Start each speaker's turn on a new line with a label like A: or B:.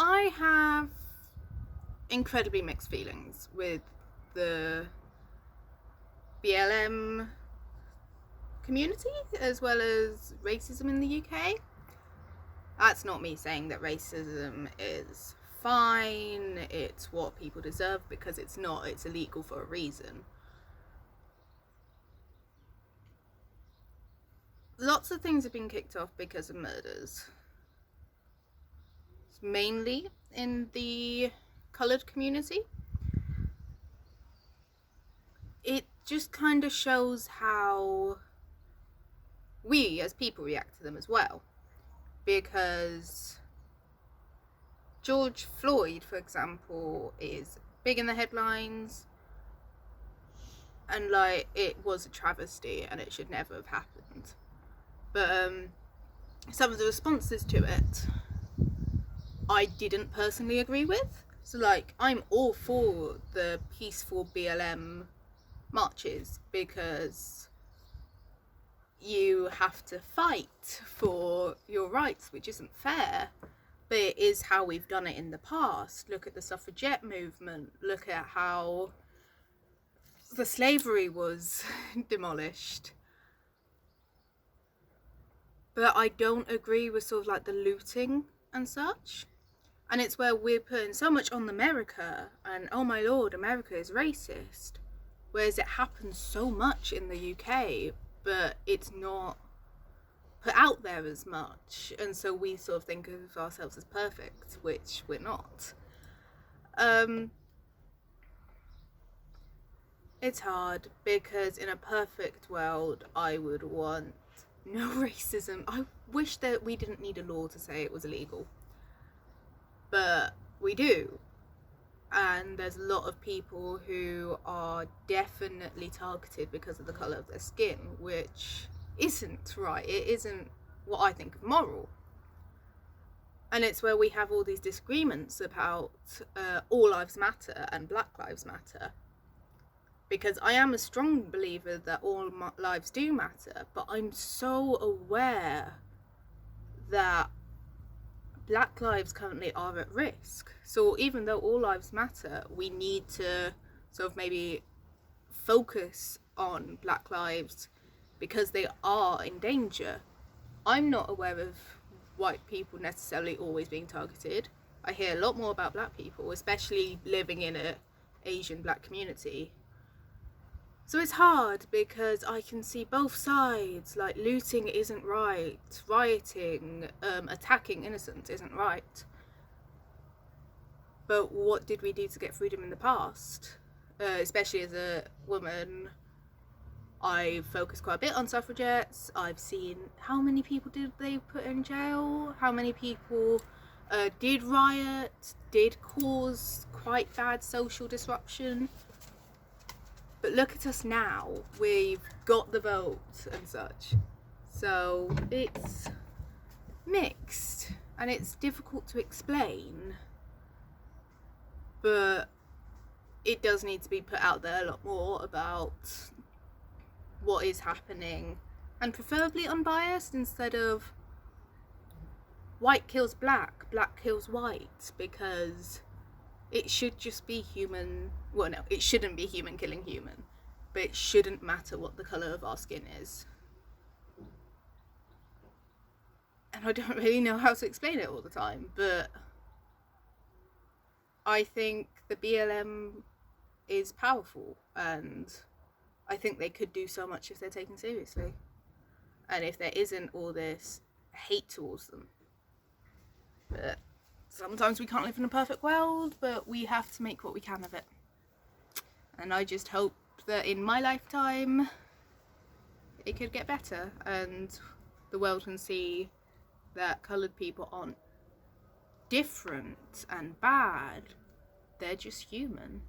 A: I have incredibly mixed feelings with the BLM community as well as racism in the UK. That's not me saying that racism is fine, it's what people deserve, because it's not. It's illegal for a reason. Lots of things have been kicked off because of murders, mainly in the coloured community. It just kind of shows how we as people react to them as well, because George Floyd, for example, is big in the headlines, and like, it was a travesty and it should never have happened. But some of the responses to it I didn't personally agree with. So like, I'm all for the peaceful BLM marches because you have to fight for your rights, which isn't fair, but it is how we've done it in the past. Look at the suffragette movement, look at how the slavery was demolished. But I don't agree with sort of like the looting and such. And it's where we're putting so much on America, and oh my lord, America is racist. Whereas it happens so much in the UK, but it's not put out there as much. And so we sort of think of ourselves as perfect, which we're not. It's hard, because in a perfect world, I would want no racism. I wish that we didn't need a law to say it was illegal, but we do, and there's a lot of people who are definitely targeted because of the colour of their skin, which isn't right. It isn't what I think of moral. And it's where we have all these disagreements about all lives matter and Black Lives Matter, because I am a strong believer that all lives do matter, but I'm so aware that Black lives currently are at risk. So even though all lives matter, we need to sort of maybe focus on Black lives because they are in danger. I'm not aware of white people necessarily always being targeted. I hear a lot more about Black people, especially living in an Asian Black community. So it's hard because I can see both sides. Like, looting isn't right, rioting, attacking innocents isn't right. But what did we do to get freedom in the past? Especially as a woman, I focus quite a bit on suffragettes. I've seen how many people did they put in jail, how many people did riot, did cause quite bad social disruption. But look at us now, we've got the vote and such. So it's mixed and it's difficult to explain, but it does need to be put out there a lot more about what is happening, and preferably unbiased, instead of white kills black, black kills white, because it should just be human. Well, no, it shouldn't be human killing human, but it shouldn't matter what the colour of our skin is. And I don't really know how to explain it all the time, but I think the BLM is powerful, and I think they could do so much if they're taken seriously, and if there isn't all this hate towards them. But sometimes we can't live in a perfect world, but we have to make what we can of it. And I just hope that in my lifetime it could get better and the world can see that coloured people aren't different and bad. They're just human.